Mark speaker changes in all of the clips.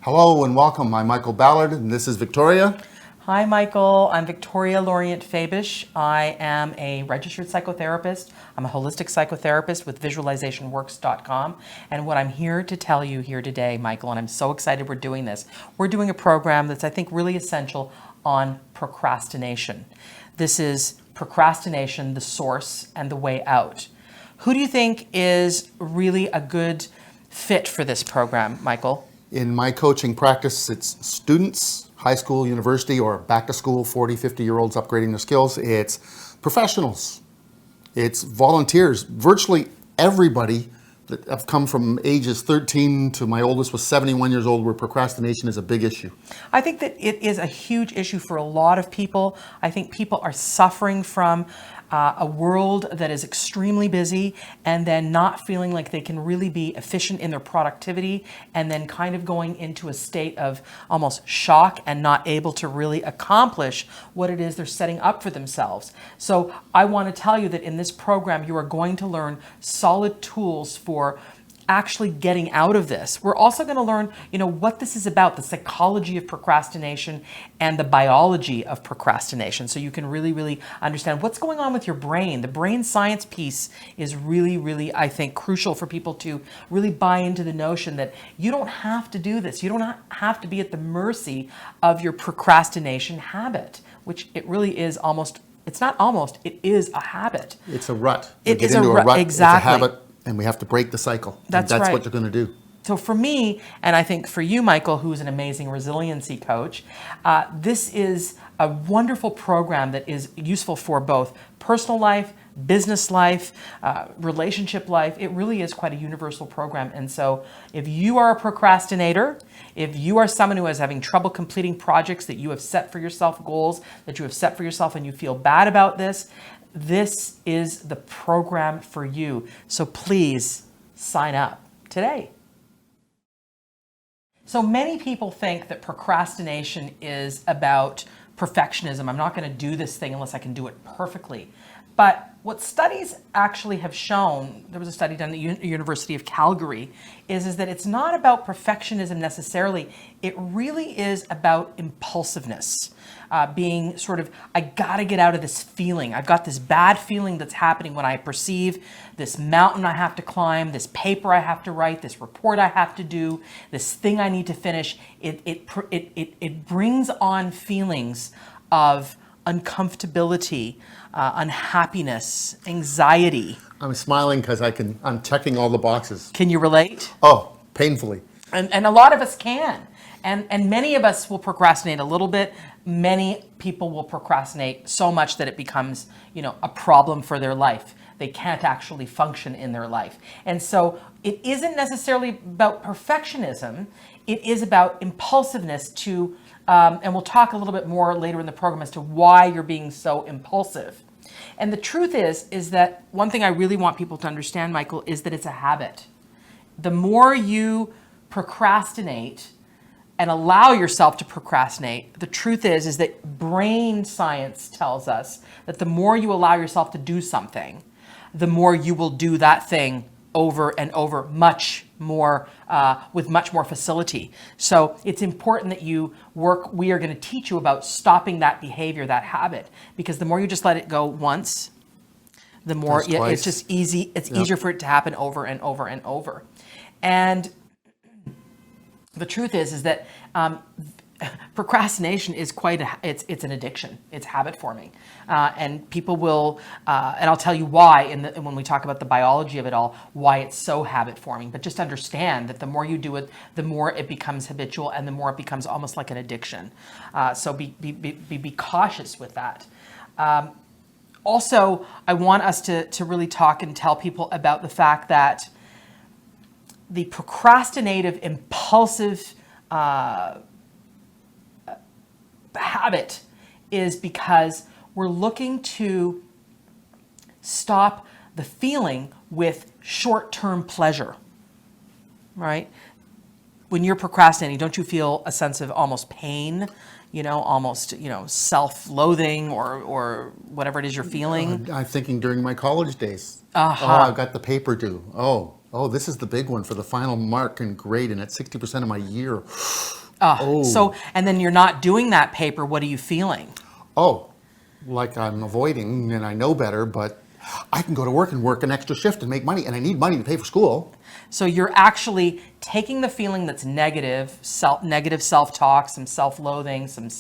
Speaker 1: Hello and welcome. I'm Michael Ballard and this is Victoria.
Speaker 2: Hi, Michael. I'm Victoria Lorient-Fabish. I am a registered psychotherapist. I'm a holistic psychotherapist with visualizationworks.com. And what I'm here to tell you here today, Michael, and I'm so excited we're doing this, we're doing a program that's, I think, really essential on procrastination. This is procrastination, the source and the way out. Who do you think is really a good fit for this program, Michael?
Speaker 1: In my coaching practice, it's students, high school, university, or back to school, 40, 50-year-olds upgrading their skills. It's professionals. It's volunteers. Virtually everybody that have come from ages 13 to my oldest was 71 years old where procrastination is a big issue.
Speaker 2: I think that it is a huge issue for a lot of people. I think people are suffering from a world that is extremely busy and then not feeling like they can really be efficient in their productivity and then kind of going into a state of almost shock and not able to really accomplish what it is they're setting up for themselves. So I want to tell you that in this program, you are going to learn solid tools for actually getting out of this. We're also going to learn, what this is about, the psychology of procrastination and the biology of procrastination. So you can really understand what's going on with your brain. The brain science piece is really, I think, crucial for people to really buy into the notion that you don't have to do this. You don't have to be at the mercy of your procrastination habit, which it really is it is a habit.
Speaker 1: It's a rut.
Speaker 2: It is a rut, exactly.
Speaker 1: It's a habit. And we have to break the cycle.
Speaker 2: That's
Speaker 1: right.
Speaker 2: what
Speaker 1: you're going to do.
Speaker 2: So for me, and I think for you, Michael, who's an amazing resiliency coach, this is a wonderful program that is useful for both personal life, business life, relationship life. It really is quite a universal program. And so if you are a procrastinator, if you are someone who is having trouble completing projects that you have set for yourself, goals that you have set for yourself, and you feel bad about this is the program for you. So please sign up today. So many people think that procrastination is about perfectionism. I'm not going to do this thing unless I can do it perfectly. But what studies actually have shown, there was a study done at the University of Calgary, is that it's not about perfectionism necessarily. It really is about impulsiveness. Being sort of, I gotta get out of this feeling. I've got this bad feeling that's happening when I perceive this mountain I have to climb, this paper I have to write, this report I have to do, this thing I need to finish. It brings on feelings of uncomfortability, unhappiness, anxiety.
Speaker 1: I'm smiling because I'm checking all the boxes.
Speaker 2: Can you relate?
Speaker 1: Oh, painfully.
Speaker 2: And a lot of us can. And many of us will procrastinate a little bit. Many people will procrastinate so much that it becomes, a problem for their life. They can't actually function in their life. And so it isn't necessarily about perfectionism. It is about impulsiveness and we'll talk a little bit more later in the program as to why you're being so impulsive. And the truth is that one thing I really want people to understand, Michael, is that it's a habit. The more you procrastinate and allow yourself to procrastinate, the truth is that brain science tells us that the more you allow yourself to do something, the more you will do that thing over and over much more, with much more facility. So it's important that we are going to teach you about stopping that behavior, that habit, because the more you just let it go once, the more it's just easy. It's easier for it to happen over and over and over. And the truth is that procrastination is it's an addiction. It's habit forming, and people will, and I'll tell you why when we talk about the biology of it all, why it's so habit forming. But just understand that the more you do it, the more it becomes habitual, and the more it becomes almost like an addiction. So be cautious with that. Also, I want us to really talk and tell people about the fact that the procrastinative, impulsive habit is because we're looking to stop the feeling with short-term pleasure, right? When you're procrastinating, don't you feel a sense of almost pain, almost, self-loathing or whatever it is you're feeling?
Speaker 1: I'm thinking during my college days. Uh-huh. Oh, I've got the paper due. Oh, Oh, this is the big one for the final mark and grade, and it's 60% of my year.
Speaker 2: So, and then you're not doing that paper, what are you feeling?
Speaker 1: Oh, like I'm avoiding and I know better, but I can go to work and work an extra shift and make money, and I need money to pay for school.
Speaker 2: So you're actually taking the feeling that's negative self-talk, some self-loathing, some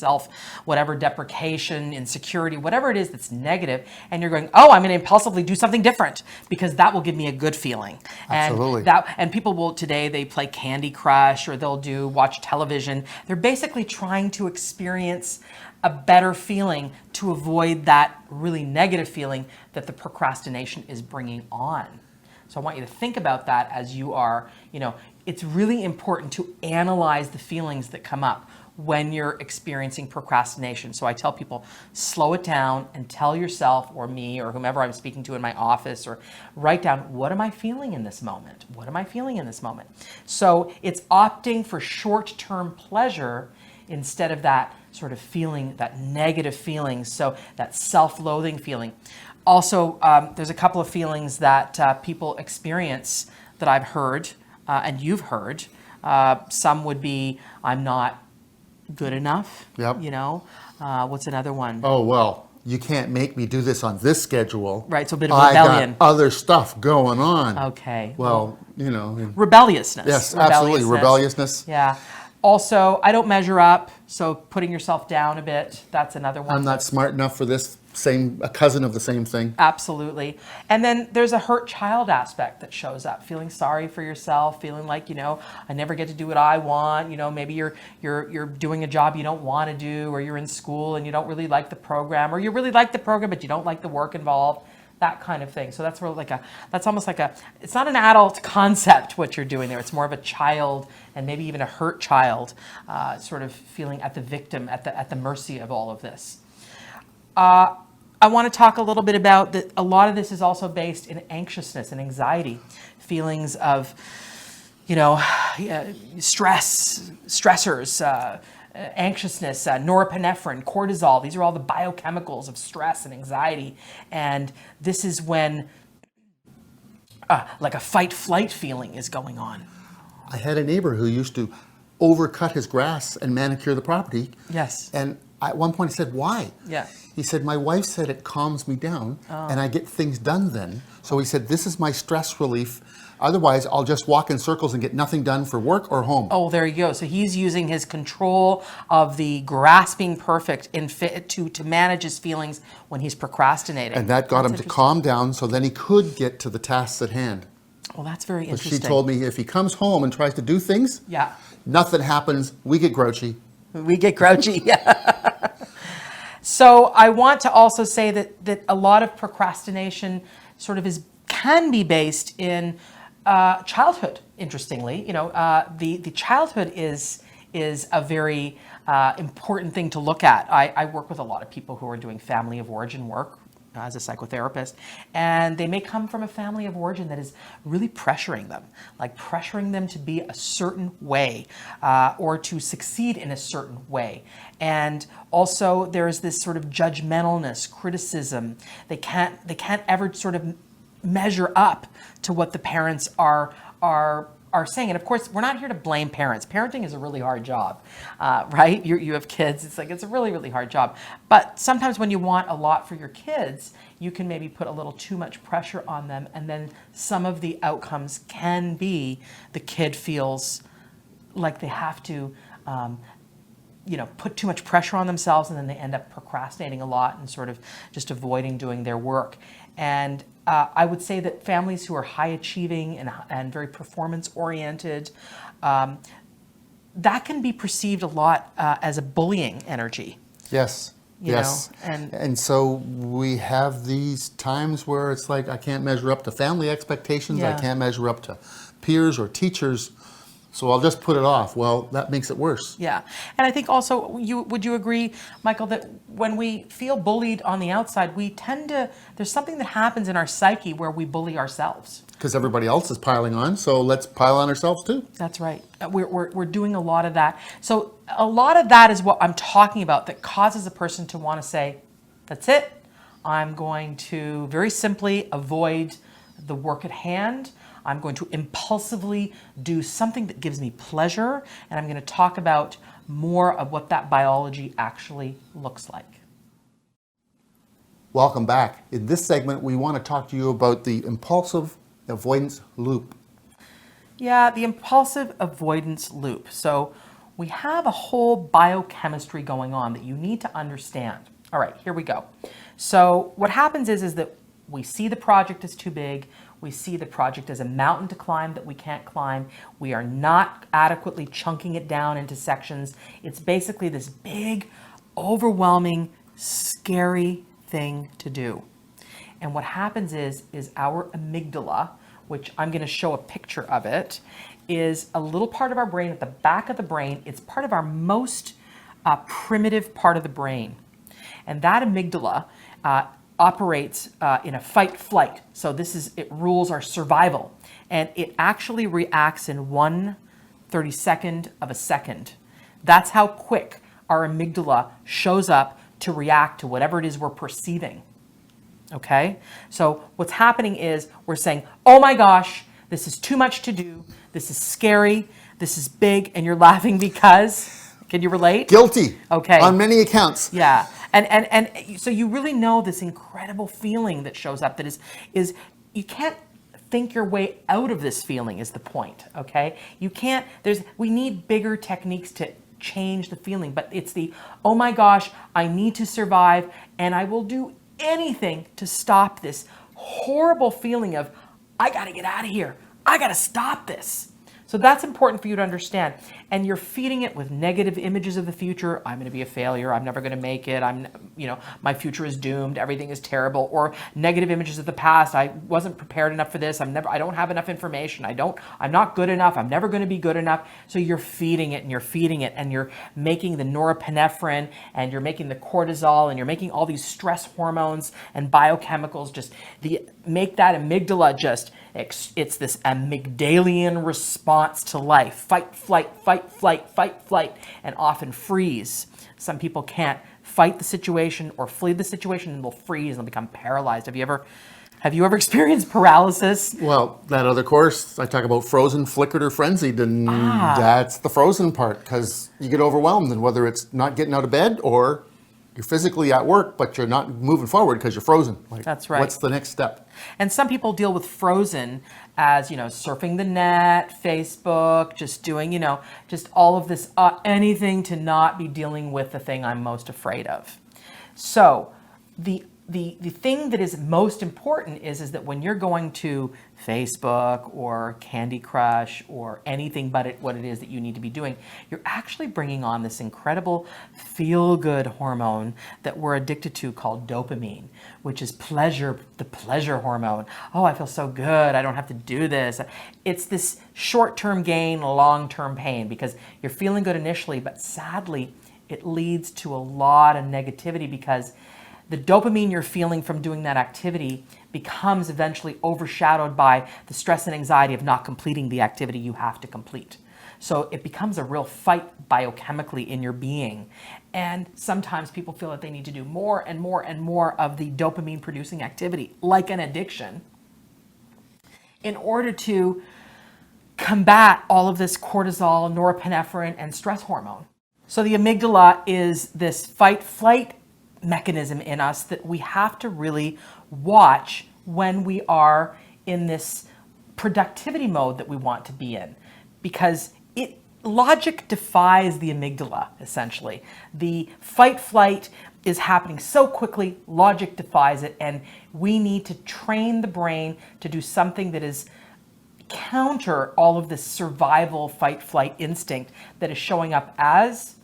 Speaker 2: whatever deprecation, insecurity, whatever it is that's negative, and you're going, oh, I'm going to impulsively do something different because that will give me a good feeling.
Speaker 1: Absolutely.
Speaker 2: And people will today, they play Candy Crush or they'll watch television. They're basically trying to experience a better feeling to avoid that really negative feeling that the procrastination is bringing on. So I want you to think about that as you are, it's really important to analyze the feelings that come up when you're experiencing procrastination. So I tell people, slow it down and tell yourself or me or whomever I'm speaking to in my office, or write down, what am I feeling in this moment? What am I feeling in this moment? So it's opting for short-term pleasure instead of that sort of feeling, that negative feeling, so that self-loathing feeling. Also, there's a couple of feelings that people experience that I've heard and you've heard. Some would be, I'm not good enough.
Speaker 1: Yep.
Speaker 2: What's another one?
Speaker 1: Oh, well, you can't make me do this on this schedule.
Speaker 2: Right, so a bit of
Speaker 1: I
Speaker 2: rebellion.
Speaker 1: got other stuff going on.
Speaker 2: Okay.
Speaker 1: Well,
Speaker 2: Rebelliousness.
Speaker 1: Yes, absolutely. Rebelliousness.
Speaker 2: Yeah. Also, I don't measure up, so putting yourself down a bit, that's another one.
Speaker 1: I'm not smart enough for this, a cousin of the same thing.
Speaker 2: Absolutely. And then there's a hurt child aspect that shows up, feeling sorry for yourself, feeling like, I never get to do what I want. Maybe you're doing a job you don't want to do, or you're in school and you don't really like the program, or you really like the program but you don't like the work involved. That kind of thing. So that's where that's almost like it's not an adult concept what you're doing there. It's more of a child, and maybe even a hurt child, sort of feeling at the victim, at the mercy of all of this. I want to talk a little bit about that. A lot of this is also based in anxiousness and anxiety, feelings of, stress, stressors, anxiousness, norepinephrine, cortisol. These are all the biochemicals of stress and anxiety. And this is when like a fight-flight feeling is going on.
Speaker 1: I had a neighbor who used to overcut his grass and manicure the property.
Speaker 2: Yes.
Speaker 1: And at one point he said, why?
Speaker 2: Yeah.
Speaker 1: He said, my wife said it calms me down and I get things done then. So he said, this is my stress relief. Otherwise, I'll just walk in circles and get nothing done for work or home.
Speaker 2: Oh, there you go. So he's using his control of the grasping perfect to manage his feelings when he's procrastinating.
Speaker 1: And that got him to calm down, so then he could get to the tasks at hand.
Speaker 2: Well, that's very
Speaker 1: But
Speaker 2: interesting.
Speaker 1: she told me if he comes home and tries to do things,
Speaker 2: yeah,
Speaker 1: nothing happens. We get grouchy.
Speaker 2: We get grouchy. Yeah. So I want to also say that a lot of procrastination sort of can be based in childhood. Interestingly, the childhood is a very important thing to look at. I work with a lot of people who are doing family of origin work as a psychotherapist, and they may come from a family of origin that is really pressuring them to be a certain way or to succeed in a certain way. And also there is this sort of judgmentalness, criticism. They can't ever sort of measure up to what the parents are saying. And of course, we're not here to blame parents. Parenting is a really hard job, right? You have kids. It's a really, really hard job. But sometimes when you want a lot for your kids, you can maybe put a little too much pressure on them. And then some of the outcomes can be the kid feels like they have to put too much pressure on themselves, and then they end up procrastinating a lot and sort of just avoiding doing their work. And I would say that families who are high achieving and very performance oriented, that can be perceived a lot as a bullying energy.
Speaker 1: Yes. Yes. And so we have these times where it's like, I can't measure up to family expectations.
Speaker 2: Yeah.
Speaker 1: I can't measure up to peers or teachers. So I'll just put it off. Well, that makes it worse.
Speaker 2: Yeah. And I think also, would you agree, Michael, that when we feel bullied on the outside, there's something that happens in our psyche where we bully ourselves.
Speaker 1: Because everybody else is piling on, so let's pile on ourselves too.
Speaker 2: That's right. We're doing a lot of that. So a lot of that is what I'm talking about that causes a person to want to say, that's it. I'm going to very simply avoid the work at hand. I'm going to impulsively do something that gives me pleasure, and I'm going to talk about more of what that biology actually looks like.
Speaker 1: Welcome back. In this segment, we want to talk to you about the impulsive avoidance loop.
Speaker 2: Yeah, the impulsive avoidance loop. So we have a whole biochemistry going on that you need to understand. All right, here we go. So what happens is that we see the project is too big. We see the project as a mountain to climb that we can't climb. We are not adequately chunking it down into sections. It's basically this big, overwhelming, scary thing to do. And what happens is our amygdala, which I'm going to show a picture of it, is a little part of our brain at the back of the brain. It's part of our most primitive part of the brain. And that amygdala operates in a fight-flight. So it rules our survival. And it actually reacts in 1/32nd of a second. That's how quick our amygdala shows up to react to whatever it is we're perceiving. Okay? So what's happening is we're saying, oh my gosh, this is too much to do. This is scary. This is big. And you're laughing because, can you relate?
Speaker 1: Guilty.
Speaker 2: Okay.
Speaker 1: On many accounts.
Speaker 2: Yeah. And so you really know this incredible feeling that shows up that is you can't think your way out of this feeling is the point. Okay? You can't, we need bigger techniques to change the feeling, but it's the, oh my gosh, I need to survive and I will do anything to stop this horrible feeling of, I got to get out of here. I got to stop this. So that's important for you to understand. And you're feeding it with negative images of the future. I'm going to be a failure. I'm never going to make it. My future is doomed. Everything is terrible. Or negative images of the past. I wasn't prepared enough for this. I don't have enough information. I'm not good enough. I'm never going to be good enough. So you're feeding it and you're feeding it and you're making the norepinephrine and you're making the cortisol and you're making all these stress hormones and biochemicals make that amygdala it's this amygdalian response to life. Fight, flight, fight, flight, fight, flight, and often freeze. Some people can't fight the situation or flee the situation and they'll freeze and they'll become paralyzed. Have you ever experienced paralysis?
Speaker 1: Well, that other course, I talk about frozen, flickered, or frenzied, and that's the frozen part because you get overwhelmed, and whether it's not getting out of bed or you're physically at work, but you're not moving forward because you're frozen.
Speaker 2: That's right.
Speaker 1: What's the next step?
Speaker 2: And some people deal with frozen as, surfing the net, Facebook, just doing, just all of this, anything to not be dealing with the thing I'm most afraid of. So the thing that is most important is that when you're going to Facebook or Candy Crush or anything but what it is that you need to be doing, you're actually bringing on this incredible feel-good hormone that we're addicted to called dopamine, which is pleasure, the pleasure hormone. Oh, I feel so good. I don't have to do this. It's this short-term gain, long-term pain because you're feeling good initially, but sadly, it leads to a lot of negativity because the dopamine you're feeling from doing that activity becomes eventually overshadowed by the stress and anxiety of not completing the activity you have to complete. So it becomes a real fight biochemically in your being. And sometimes people feel that they need to do more and more and more of the dopamine producing activity, like an addiction, in order to combat all of this cortisol, norepinephrine, and stress hormone. So the amygdala is this fight-flight mechanism in us that we have to really watch when we are in this productivity mode that we want to be in, because logic defies the amygdala, essentially. The fight-flight is happening so quickly, logic defies it, and we need to train the brain to do something that is counter all of this survival fight-flight instinct that is showing up as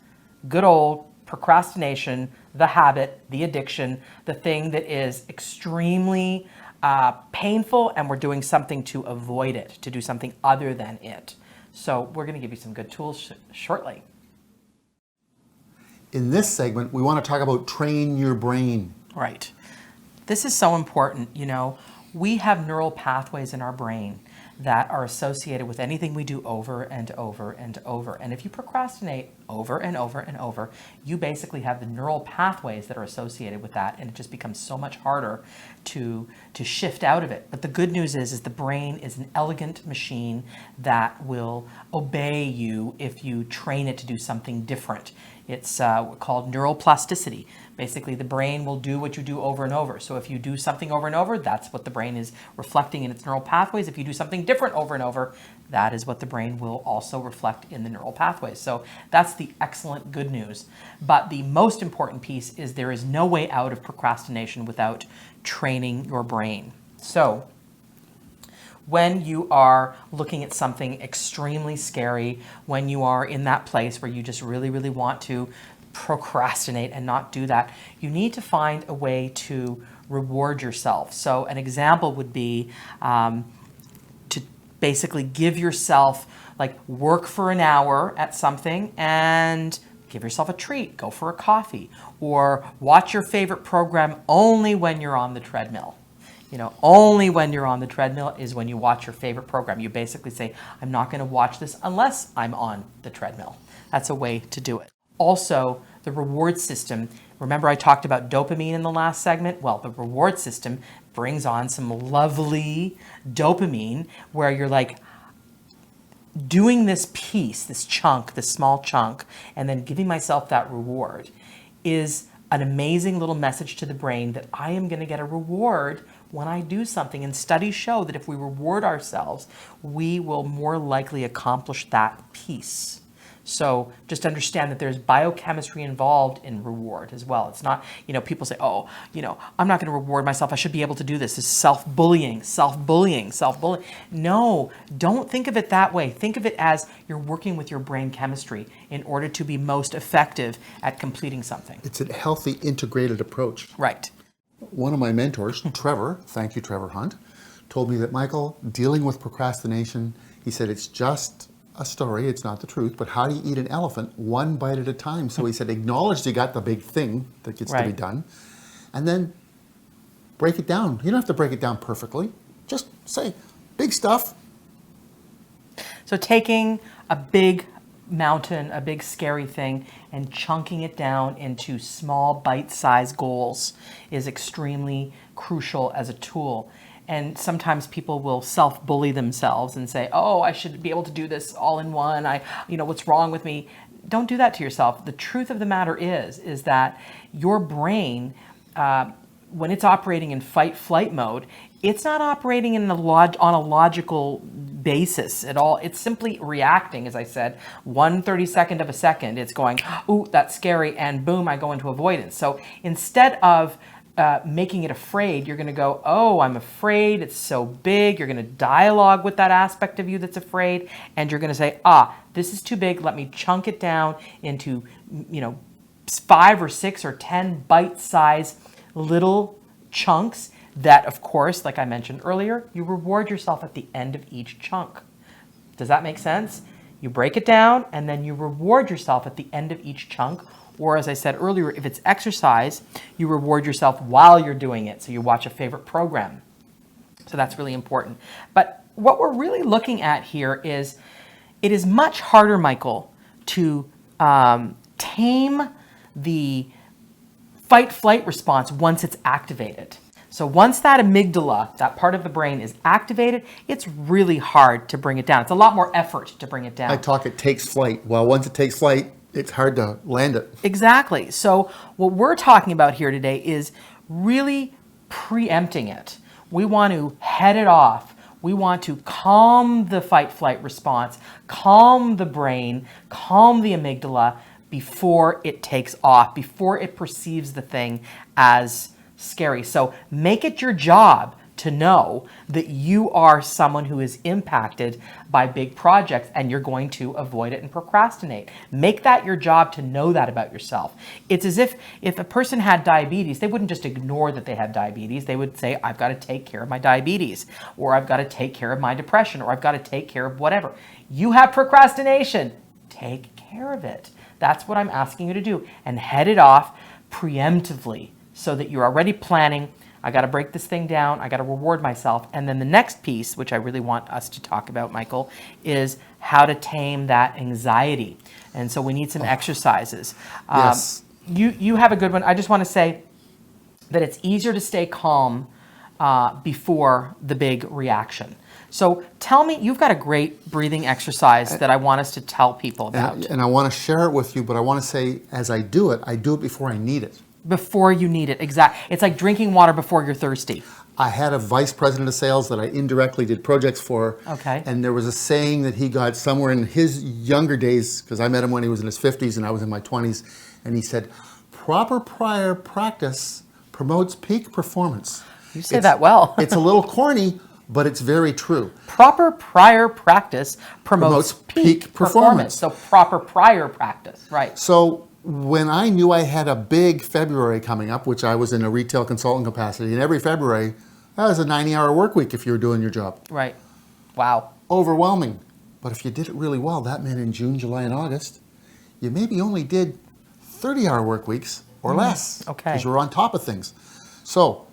Speaker 2: good old procrastination, the habit, the addiction, the thing that is extremely painful, and we're doing something to avoid it, to do something other than it. So we're going to give you some good tools shortly.
Speaker 1: In this segment, we want to talk about train your brain.
Speaker 2: Right. This is so important. We have neural pathways in our brain that are associated with anything we do over and over and over. And if you procrastinate over and over and over, you basically have the neural pathways that are associated with that, and it just becomes so much harder to shift out of it. But the good news is the brain is an elegant machine that will obey you if you train it to do something different. It's called neuroplasticity. Basically, the brain will do what you do over and over. So if you do something over and over, that's what the brain is reflecting in its neural pathways. If you do something different over and over, that is what the brain will also reflect in the neural pathways. So that's the excellent good news. But the most important piece is there is no way out of procrastination without training your brain. So when you are looking at something extremely scary, when you are in that place where you just really, really want to procrastinate and not do that, you need to find a way to reward yourself. So an example would be to basically give yourself, like, work for an hour at something and give yourself a treat, go for a coffee, or watch your favorite program only when you're on the treadmill. You know, only when you're on the treadmill is when you watch your favorite program. You basically say, I'm not going to watch this unless I'm on the treadmill. That's a way to do it. Also, the reward system. Remember I talked about dopamine in the last segment? Well, the reward system brings on some lovely dopamine where you're like doing this piece, this chunk, this small chunk, and then giving myself that reward is an amazing little message to the brain that I am going to get a reward when I do something. And studies show that if we reward ourselves, we will more likely accomplish that piece. So just understand that there's biochemistry involved in reward as well. It's not, people say, oh, I'm not going to reward myself. I should be able to do this. It's self-bullying. No, don't think of it that way. Think of it as you're working with your brain chemistry in order to be most effective at completing something.
Speaker 1: It's a healthy, integrated approach.
Speaker 2: Right.
Speaker 1: One of my mentors, Trevor, thank you, Trevor Hunt, told me that, Michael, dealing with procrastination, he said, it's just a story, it's not the truth, but how do you eat an elephant one bite at a time? So he said, acknowledge you got the big thing that gets to be done, and then break it down. You don't have to break it down perfectly. Just say, big stuff.
Speaker 2: So taking a big mountain, a big scary thing, and chunking it down into small bite-sized goals is extremely crucial as a tool. And sometimes people will self-bully themselves and say, oh, I should be able to do this all in one. What's wrong with me? Don't do that to yourself. The truth of the matter is that your brain, when it's operating in fight-flight mode, it's not operating on a logical basis at all. It's simply reacting, as I said, 1/32 of a second. It's going, ooh, that's scary, and boom, I go into avoidance. So instead of making it afraid, you're going to go, oh, I'm afraid, it's so big. You're going to dialogue with that aspect of you that's afraid, and you're going to say, this is too big. Let me chunk it down into, 5 or 6 or 10 bite-sized little chunks that, of course, like I mentioned earlier, you reward yourself at the end of each chunk. Does that make sense? You break it down, and then you reward yourself at the end of each chunk. Or, as I said earlier, if it's exercise, you reward yourself while you're doing it. So you watch a favorite program. So that's really important. But what we're really looking at here is it is much harder, Michael, to tame the fight-flight response once it's activated. So once that amygdala, that part of the brain, is activated, it's really hard to bring it down. It's a lot more effort to bring it down.
Speaker 1: It takes flight. Well, once it takes flight, it's hard to land it.
Speaker 2: Exactly. So what we're talking about here today is really preempting it. We want to head it off. We want to calm the fight-flight response, calm the brain, calm the amygdala before it takes off, before it perceives the thing as scary. So make it your job to know that you are someone who is impacted by big projects and you're going to avoid it and procrastinate. Make that your job to know that about yourself. It's as if a person had diabetes, they wouldn't just ignore that they have diabetes. They would say, I've got to take care of my diabetes, or I've got to take care of my depression, or I've got to take care of whatever. You have procrastination. Take care of it. That's what I'm asking you to do, and head it off preemptively so that you're already planning I got to break this thing down. I got to reward myself. And then the next piece, which I really want us to talk about, Michael, is how to tame that anxiety. And so we need some exercises.
Speaker 1: Yes.
Speaker 2: You have a good one. I just want to say that it's easier to stay calm before the big reaction. So tell me, you've got a great breathing exercise that I want us to tell people about.
Speaker 1: And I want to share it with you, but I want to say, as I do it before I need it.
Speaker 2: Before you need it, exactly. It's like drinking water before you're thirsty.
Speaker 1: I had a vice president of sales that I indirectly did projects for.
Speaker 2: Okay.
Speaker 1: And there was a saying that he got somewhere in his younger days, because I met him when he was in his 50s and I was in my 20s, and he said, proper prior practice promotes peak performance.
Speaker 2: You say that well.
Speaker 1: It's a little corny, but it's very true.
Speaker 2: Proper prior practice promotes peak performance. So proper prior practice, right.
Speaker 1: So when I knew I had a big February coming up, which I was in a retail consultant capacity, and every February, that was a 90-hour work week if you were doing your job.
Speaker 2: Right. Wow.
Speaker 1: Overwhelming. But if you did it really well, that meant in June, July, and August, you maybe only did 30-hour work weeks or less.
Speaker 2: Okay.
Speaker 1: Because you were on top of things. So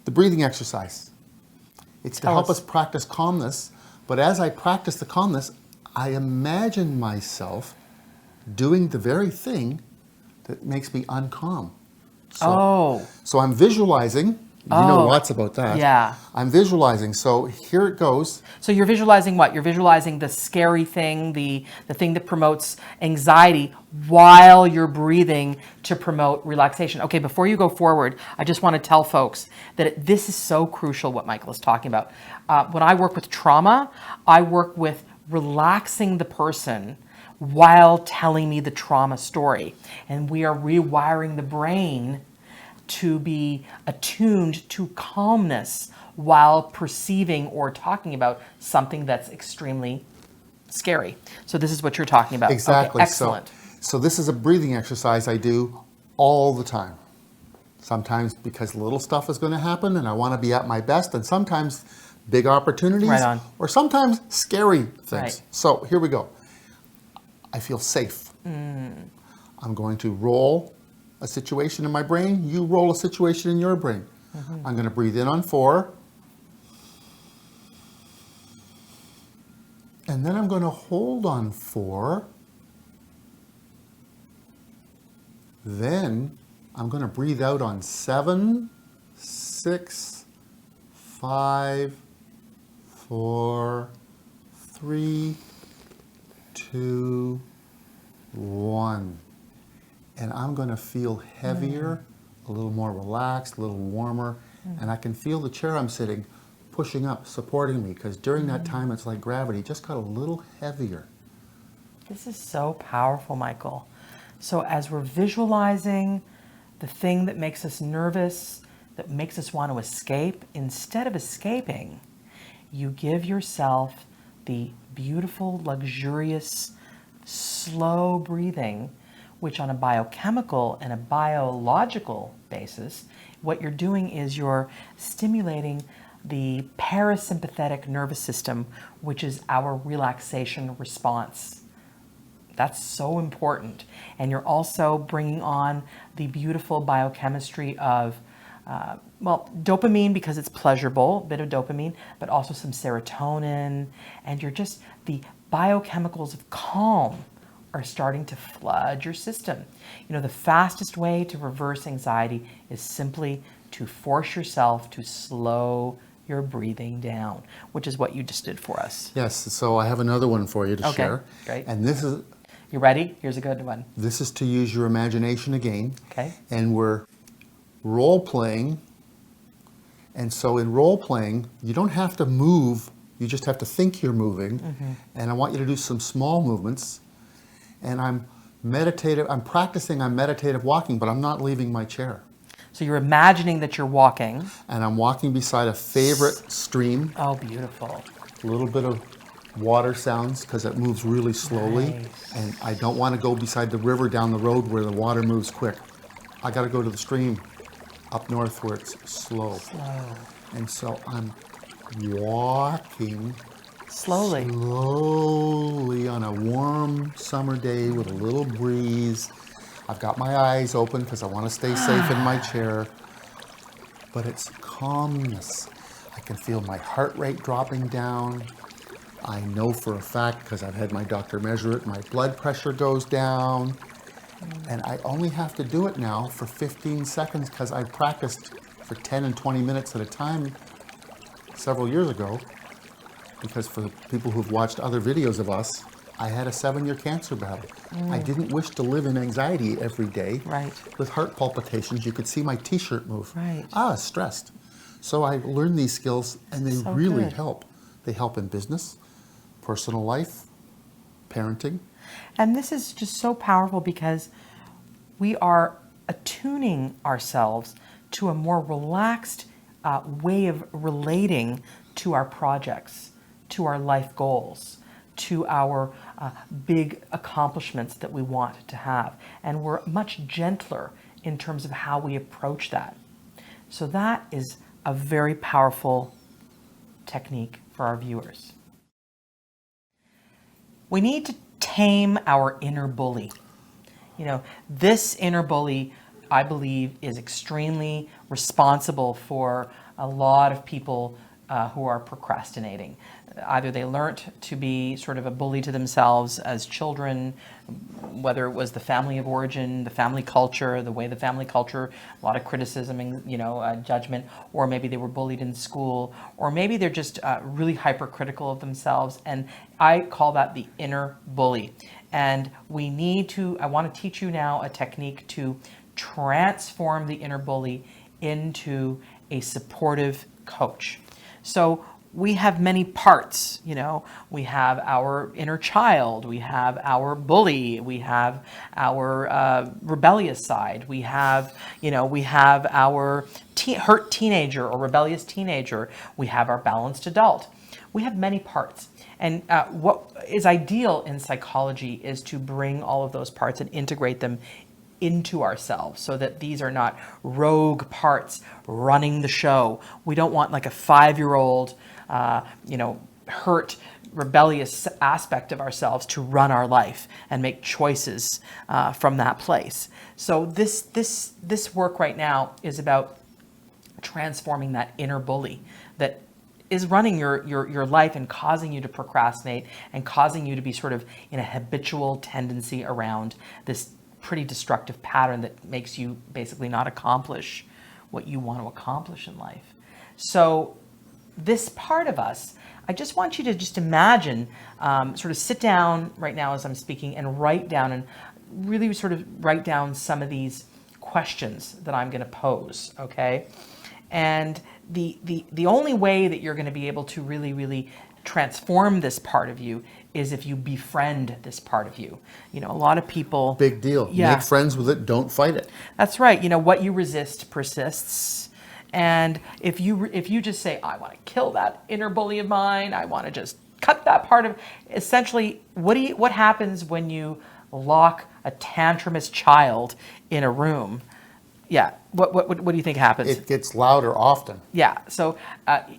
Speaker 1: the breathing exercise. It's to help us practice calmness. But as I practice the calmness, I imagine myself doing the very thing that makes me uncalm. So I'm visualizing. You know lots about that.
Speaker 2: Yeah.
Speaker 1: I'm visualizing. So here it goes.
Speaker 2: So you're visualizing what? You're visualizing the scary thing, the thing that promotes anxiety while you're breathing to promote relaxation. Okay, before you go forward, I just want to tell folks that this is so crucial what Michael is talking about. When I work with trauma, I work with relaxing the person while telling me the trauma story. And we are rewiring the brain to be attuned to calmness while perceiving or talking about something that's extremely scary. So this is what you're talking about.
Speaker 1: Exactly.
Speaker 2: Okay, excellent.
Speaker 1: So this is a breathing exercise I do all the time. Sometimes because little stuff is going to happen and I want to be at my best, and sometimes big opportunities,
Speaker 2: Right on.
Speaker 1: or sometimes scary things.
Speaker 2: Right.
Speaker 1: So here we go. I feel safe. I'm going to roll a situation in my brain. You roll a situation in your brain. I'm going to breathe in on 4. And then I'm going to hold on 4. Then I'm going to breathe out on 7, 6, 5, 4, 3, 2, 1. And I'm going to feel heavier, a little more relaxed, a little warmer. And I can feel the chair I'm sitting pushing up, supporting me, because during that time it's like gravity, just got a little heavier.
Speaker 2: This is so powerful, Michael. So as we're visualizing the thing that makes us nervous, that makes us want to escape, instead of escaping, you give yourself the beautiful, luxurious, slow breathing, which on a biochemical and a biological basis, what you're doing is you're stimulating the parasympathetic nervous system, which is our relaxation response. That's so important. And you're also bringing on the beautiful biochemistry of, dopamine, because it's pleasurable, a bit of dopamine, but also some serotonin. And you're just, the biochemicals of calm are starting to flood your system. You know, the fastest way to reverse anxiety is simply to force yourself to slow your breathing down, which is what you just did for us.
Speaker 1: Yes, so I have another one for you to share.
Speaker 2: Great.
Speaker 1: And this is...
Speaker 2: You ready? Here's a good one.
Speaker 1: This is to use your imagination again.
Speaker 2: Okay.
Speaker 1: And we're role-playing. And so in role-playing, you don't have to move, you just have to think you're moving. And I want you to do some small movements. And I'm practicing on meditative walking, but I'm not leaving my chair.
Speaker 2: So you're imagining that you're walking.
Speaker 1: And I'm walking beside a favorite stream.
Speaker 2: Oh, beautiful.
Speaker 1: A little bit of water sounds because it moves really slowly.
Speaker 2: Nice.
Speaker 1: And I don't want to go beside the river down the road where the water moves quick. I got to go to the stream up north where it's slow. And so I'm walking
Speaker 2: Slowly.
Speaker 1: on a warm summer day with a little breeze. I've got my eyes open because I want to stay safe in my chair. but it's calmness. I can feel my heart rate dropping down. I know for a fact, because I've had my doctor measure it, my blood pressure goes down. And I only have to do it now for 15 seconds because I practiced for 10 and 20 minutes at a time several years ago. Because for people who've watched other videos of us, I had a 7-year cancer battle. I didn't wish to live in anxiety every day.
Speaker 2: Right.
Speaker 1: With heart palpitations, you could see my t-shirt move.
Speaker 2: Right.
Speaker 1: Stressed. So I learned these skills and they
Speaker 2: So
Speaker 1: really
Speaker 2: good.
Speaker 1: help. They help in business, personal life, parenting.
Speaker 2: And this is just so powerful because we are attuning ourselves to a more relaxed way of relating to our projects, to our life goals, to our big accomplishments that we want to have. And we're much gentler in terms of how we approach that. So that is a very powerful technique for our viewers. We need to tame our inner bully. You know, this inner bully, I believe, is extremely responsible for a lot of people who are procrastinating. Either they learned to be sort of a bully to themselves as children, whether it was the family of origin, the family culture, the way the family culture, a lot of criticism and judgment, or maybe they were bullied in school, or maybe they're just really hypercritical of themselves. And I call that the inner bully. And I want to teach you now a technique to transform the inner bully into a supportive coach. So we have many parts, we have our inner child, we have our bully, we have our rebellious side, we have our hurt teenager or rebellious teenager, we have our balanced adult. We have many parts. And what is ideal in psychology is to bring all of those parts and integrate them into ourselves so that these are not rogue parts running the show. We don't want like a 5-year-old, hurt, rebellious aspect of ourselves to run our life and make choices from that place. So this work right now is about transforming that inner bully that is running your life and causing you to procrastinate and causing you to be sort of in a habitual tendency around this pretty destructive pattern that makes you basically not accomplish what you want to accomplish in life. So this part of us, I just want you to just imagine, sort of sit down right now as I'm speaking and write down and really sort of write down some of these questions that I'm going to pose, okay? And the only way that you're going to be able to really, really transform this part of you is if you befriend this part of you. A lot of people...
Speaker 1: Big deal.
Speaker 2: Yeah.
Speaker 1: Make friends with it, don't fight it.
Speaker 2: That's right. What you resist persists. And if you just say, I want to kill that inner bully of mine, I want to just cut that part of... Essentially, what happens when you lock a tantrumous child in a room? Yeah. What do you think happens?
Speaker 1: It gets louder often.
Speaker 2: Yeah. So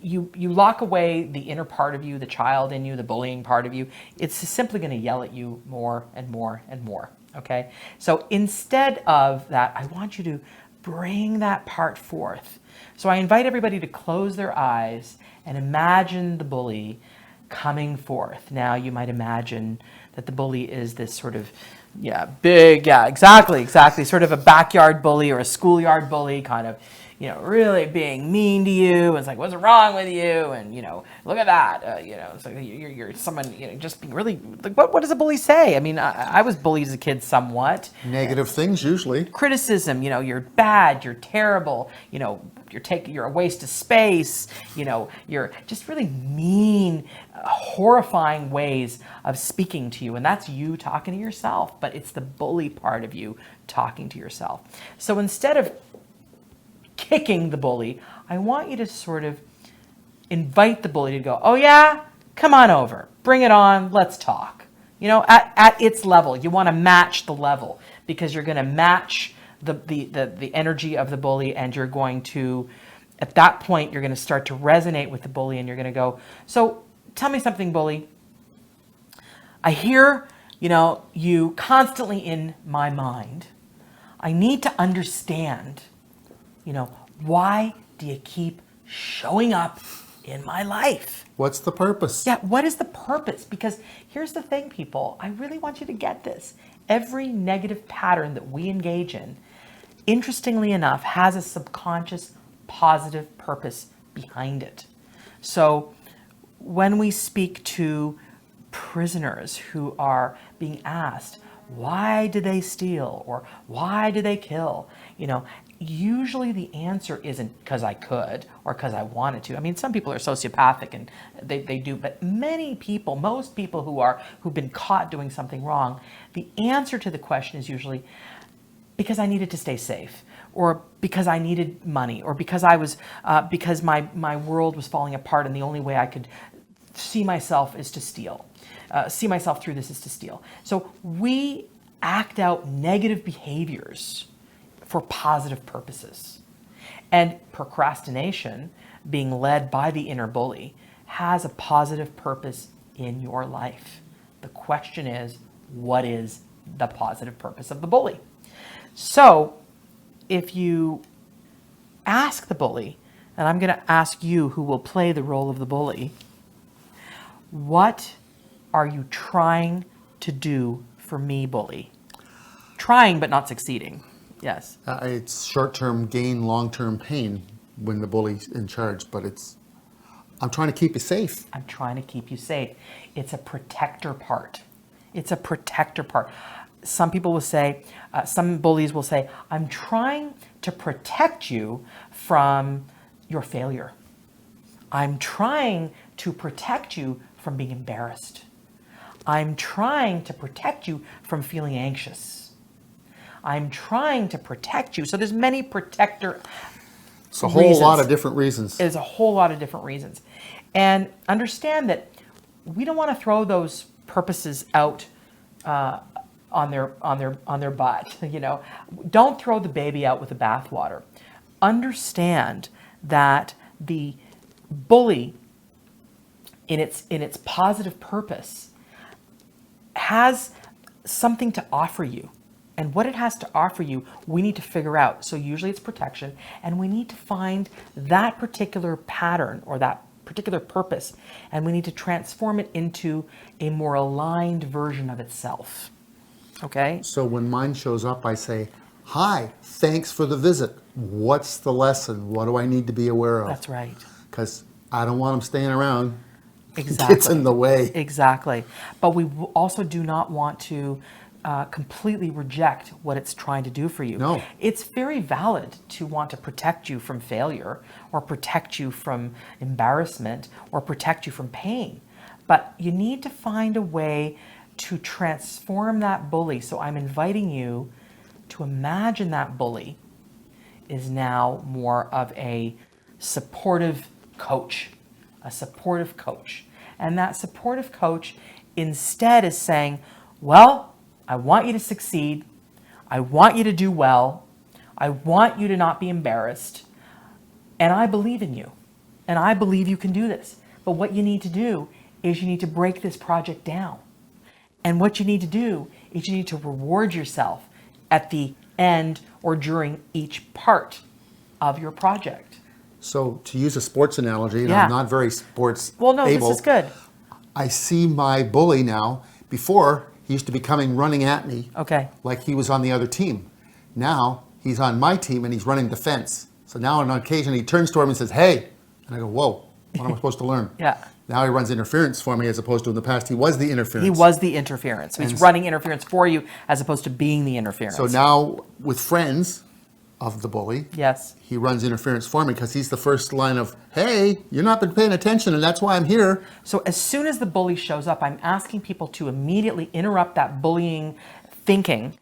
Speaker 2: you lock away the inner part of you, the child in you, the bullying part of you. It's simply going to yell at you more and more and more. Okay. So instead of that, I want you to bring that part forth. So I invite everybody to close their eyes and imagine the bully coming forth. Now you might imagine that the bully is this sort of big, exactly, sort of a backyard bully or a schoolyard bully, kind of, really being mean to you. And it's like, what's wrong with you? And, look at that. It's like you're someone, just being really, like, what does a bully say? I mean, I was bullied as a kid somewhat.
Speaker 1: Negative things usually.
Speaker 2: Criticism, you're bad, you're terrible, you're a waste of space, you're just really mean, horrifying ways of speaking to you. And that's you talking to yourself, but it's the bully part of you talking to yourself. So instead of kicking the bully, I want you to sort of invite the bully to go, oh yeah, come on over, bring it on, let's talk. At its level. You want to match the level because you're going to match the energy of the bully, and you're going to, at that point, you're going to start to resonate with the bully, and you're going to go, so tell me something, bully. I hear, you constantly in my mind. I need to understand, why do you keep showing up in my life?
Speaker 1: What's the purpose?
Speaker 2: Yeah, what is the purpose? Because here's the thing, people, I really want you to get this. Every negative pattern that we engage in, interestingly enough, has a subconscious positive purpose behind it. So when we speak to prisoners who are being asked, why did they steal or why did they kill? Usually the answer isn't because I could or because I wanted to. I mean, some people are sociopathic and they do, but many people, most people who've been caught doing something wrong, the answer to the question is usually because I needed to stay safe, or because I needed money, or because because my world was falling apart and the only way I could see myself is to steal. See myself through this is to steal. So we act out negative behaviors for positive purposes. And procrastination, being led by the inner bully, has a positive purpose in your life. The question is, what is the positive purpose of the bully? So if you ask the bully, and I'm going to ask you who will play the role of the bully, what are you trying to do for me, bully? Trying but not succeeding. Yes.
Speaker 1: It's short-term gain, long-term pain when the bully's in charge, but I'm trying to keep you safe.
Speaker 2: I'm trying to keep you safe. It's a protector part. It's a protector part. Some people will say, some bullies will say, I'm trying to protect you from your failure. I'm trying to protect you from being embarrassed. I'm trying to protect you from feeling anxious. I'm trying to protect you. So there's many protector
Speaker 1: It's a whole lot of different reasons.
Speaker 2: There's a whole lot of different reasons. And understand that we don't want to throw those purposes out on their butt. Don't throw the baby out with the bathwater. Understand that the bully, in its positive purpose, has something to offer you. And what it has to offer you, we need to figure out. So usually it's protection, and we need to find that particular pattern or that particular purpose, and we need to transform it into a more aligned version of itself. Okay?
Speaker 1: So when mine shows up, I say, hi, thanks for the visit. What's the lesson? What do I need to be aware of?
Speaker 2: That's right.
Speaker 1: Because I don't want them staying around.
Speaker 2: Exactly.
Speaker 1: It's in the way.
Speaker 2: Exactly. But we also do not want to completely reject what it's trying to do for you.
Speaker 1: No.
Speaker 2: It's very valid to want to protect you from failure, or protect you from embarrassment, or protect you from pain. But you need to find a way to transform that bully. So I'm inviting you to imagine that bully is now more of a supportive coach, And that supportive coach instead is saying, well, I want you to succeed. I want you to do well. I want you to not be embarrassed. And I believe in you. And I believe you can do this. But what you need to do is you need to break this project down. And what you need to do is you need to reward yourself at the end or during each part of your project.
Speaker 1: So to use a sports analogy, and
Speaker 2: Yeah.
Speaker 1: I'm not very sports
Speaker 2: Well, no,
Speaker 1: able,
Speaker 2: this is good.
Speaker 1: I see my bully now. Before, he used to be coming running at me
Speaker 2: Okay.
Speaker 1: like he was on the other team. Now, he's on my team and he's running defense. So now on occasion, he turns toward me and says, hey. And I go, whoa, what am I supposed to learn?
Speaker 2: Yeah.
Speaker 1: Now he runs interference for me as opposed to in the past, he was the interference.
Speaker 2: He was the interference. So he's
Speaker 1: And
Speaker 2: running interference for you as opposed to being the interference.
Speaker 1: So now with friends of the bully,
Speaker 2: Yes.
Speaker 1: he runs interference for me because he's the first line of, hey, you're not been paying attention and that's why I'm here.
Speaker 2: So as soon as the bully shows up, I'm asking people to immediately interrupt that bullying thinking,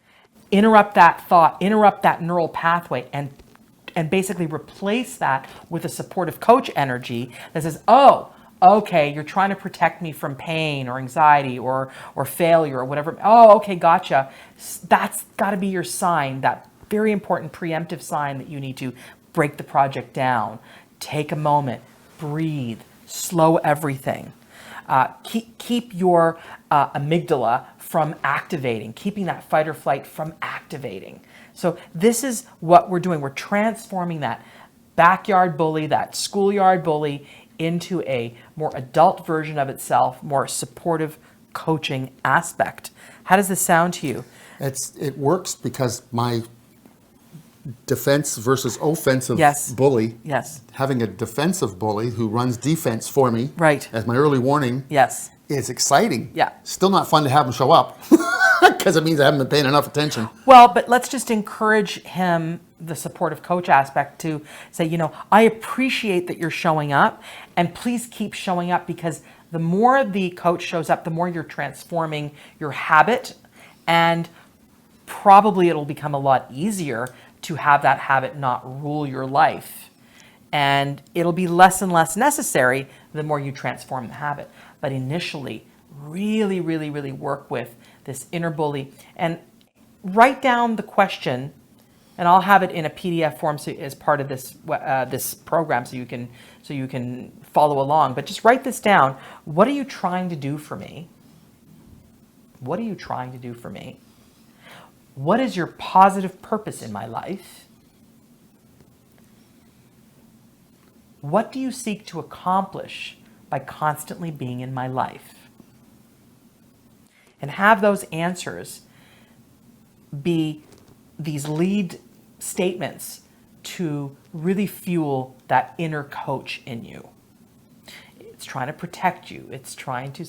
Speaker 2: interrupt that thought, interrupt that neural pathway, and basically replace that with a supportive coach energy that says, oh, okay, you're trying to protect me from pain or anxiety or failure or whatever. Oh, okay, gotcha. That's got to be your sign, that very important preemptive sign that you need to break the project down. Take a moment, breathe, slow everything. Keep your amygdala from activating, keeping that fight or flight from activating. So this is what we're doing. We're transforming that. backyard bully, that schoolyard bully, into a more adult version of itself, more supportive coaching aspect. How does this sound to you?
Speaker 1: It works because my defense versus offensive
Speaker 2: Yes.
Speaker 1: bully,
Speaker 2: Yes.
Speaker 1: having a defensive bully who runs defense for me
Speaker 2: Right.
Speaker 1: as my early warning,
Speaker 2: Yes.
Speaker 1: is exciting.
Speaker 2: Yeah.
Speaker 1: Still not fun to have him show up because it means I haven't been paying enough attention.
Speaker 2: Well, but let's just encourage him, the supportive coach aspect, to say, I appreciate that you're showing up, and please keep showing up, because the more the coach shows up, the more you're transforming your habit, and probably it'll become a lot easier to have that habit not rule your life. And it'll be less and less necessary the more you transform the habit. But initially, really, really, really work with this inner bully and write down the question. And I'll have it in a PDF form as part of this this program, so you can follow along. But just write this down. What are you trying to do for me? What are you trying to do for me? What is your positive purpose in my life? What do you seek to accomplish by constantly being in my life? And have those answers be these lead statements to really fuel that inner coach in you. It's trying to protect you. It's trying to,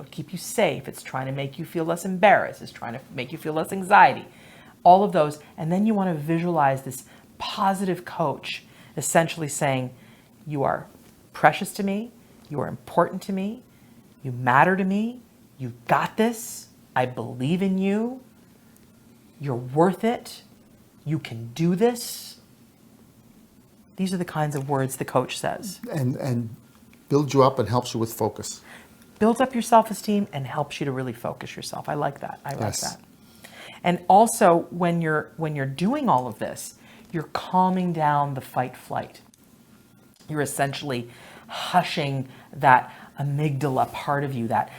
Speaker 2: keep you safe. It's trying to make you feel less embarrassed. It's trying to make you feel less anxiety. All of those. And then you want to visualize this positive coach essentially saying, you are precious to me. You are important to me. You matter to me. You got this. I believe in you. You're worth it. You can do this. These are the kinds of words the coach says.
Speaker 1: And builds you up and helps you with focus.
Speaker 2: Builds up your self-esteem and helps you to really focus yourself. I like that. I like
Speaker 1: Yes.
Speaker 2: that. And also, when you're doing all of this, you're calming down the fight-flight. You're essentially hushing that amygdala part of you, that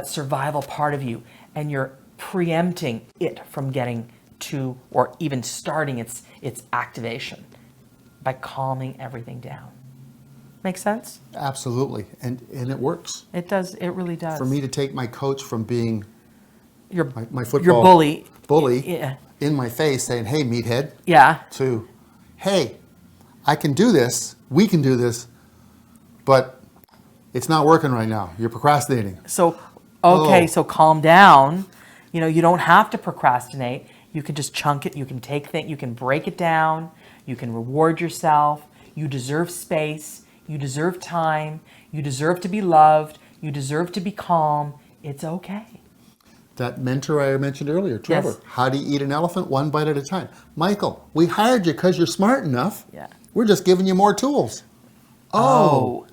Speaker 2: survival part of you, and you're preempting it from getting to or even starting its activation by calming everything down. Make sense?
Speaker 1: Absolutely. And it works.
Speaker 2: It does. It really does.
Speaker 1: For me to take my coach from being
Speaker 2: your
Speaker 1: my football
Speaker 2: your bully,
Speaker 1: bully in my face saying, hey, meathead,
Speaker 2: yeah,
Speaker 1: to, hey, I can do this, we can do this, but it's not working right now. You're procrastinating.
Speaker 2: So, okay,
Speaker 1: Oh.
Speaker 2: so calm down. You don't have to procrastinate. You can just chunk it. You can take things. You can break it down. You can reward yourself. You deserve space. You deserve time. You deserve to be loved. You deserve to be calm. It's okay.
Speaker 1: That mentor I mentioned earlier, Trevor,
Speaker 2: Yes.
Speaker 1: how do you eat an elephant? One bite at a time. Michael, we hired you because you're smart enough.
Speaker 2: Yeah.
Speaker 1: We're just giving you more tools. Oh.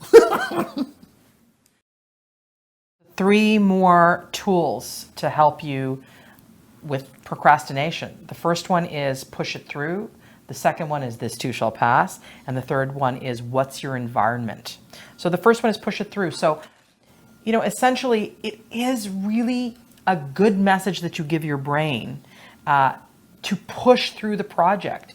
Speaker 2: 3 more tools to help you with procrastination. The first one is push it through. The second one is this too shall pass. And the third one is what's your environment? So the first one is push it through. So, essentially it is really a good message that you give your brain to push through the project.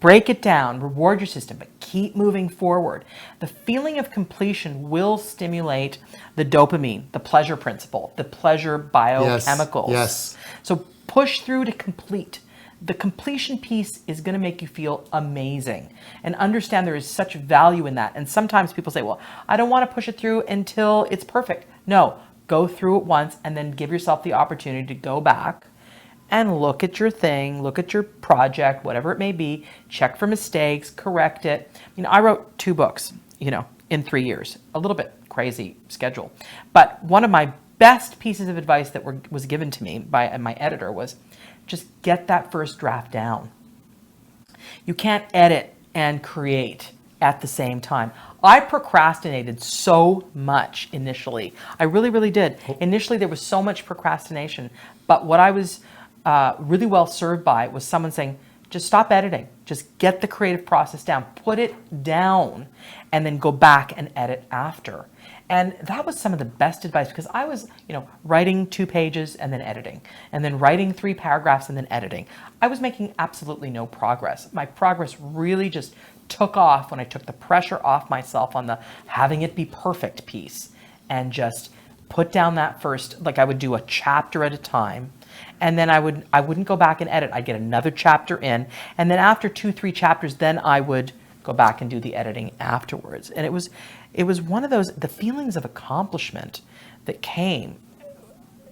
Speaker 2: Break it down, reward your system, but keep moving forward. The feeling of completion will stimulate the dopamine, the pleasure principle, the pleasure biochemicals.
Speaker 1: Yes.
Speaker 2: So push through to complete. The completion piece is going to make you feel amazing, and understand there is such value in that. And sometimes people say, well, I don't want to push it through until it's perfect. No, go through it once and then give yourself the opportunity to go back and look at your thing, look at your project, whatever it may be, check for mistakes, correct it. I wrote 2 books, in 3 years, a little bit crazy schedule. But one of my best pieces of advice that was given to me by my editor was just get that first draft down. You can't edit and create at the same time. I procrastinated so much initially. I really, really did. Initially, there was so much procrastination. But what I was really well served by was someone saying, just stop editing. Just get the creative process down, put it down, and then go back and edit after. And that was some of the best advice, because I was, writing 2 pages and then editing, and then writing 3 paragraphs and then editing. I was making absolutely no progress. My progress really just took off when I took the pressure off myself on the having it be perfect piece, and just put down that first, like I would do a chapter at a time. And then I wouldn't go back and edit. I'd get another chapter in. And then after 2-3 chapters, then I would go back and do the editing afterwards. And it was one of those, the feelings of accomplishment that came.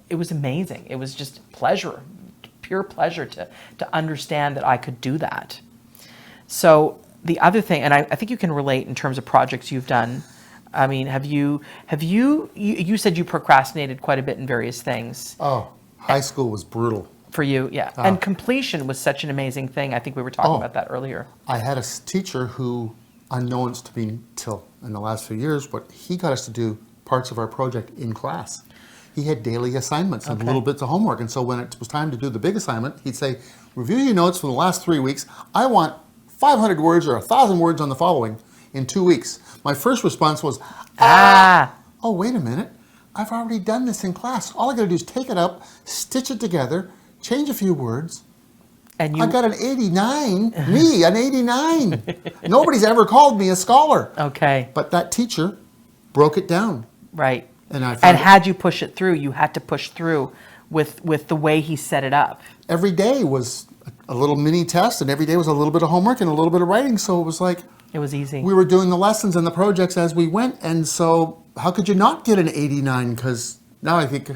Speaker 2: It was amazing. It was just pleasure, pure pleasure to understand that I could do that. So the other thing, and I think you can relate in terms of projects you've done. I mean, you said you procrastinated quite a bit in various things.
Speaker 1: Oh, high school was brutal.
Speaker 2: For you, yeah. And completion was such an amazing thing. I think we were talking about that earlier.
Speaker 1: I had a teacher who, unknowns to me till in the last few years, but he got us to do parts of our project in class. He had daily assignments and little bits of homework. And so when it was time to do the big assignment, he'd say, review your notes from the last 3 weeks. I want 500 words or 1,000 words on the following in 2 weeks. My first response was, oh, wait a minute. I've already done this in class. All I got to do is take it up, stitch it together, change a few words. And I got an 89. Me, an 89. Nobody's ever called me a scholar.
Speaker 2: Okay.
Speaker 1: But that teacher broke it down.
Speaker 2: Right.
Speaker 1: And
Speaker 2: had you push it through, you had to push through with the way he set it up.
Speaker 1: Every day was a little mini test, and every day was a little bit of homework and a little bit of writing. So it was like,
Speaker 2: it was easy. We
Speaker 1: were doing the lessons and the projects as we went. And so how could you not get an 89? Because now I think,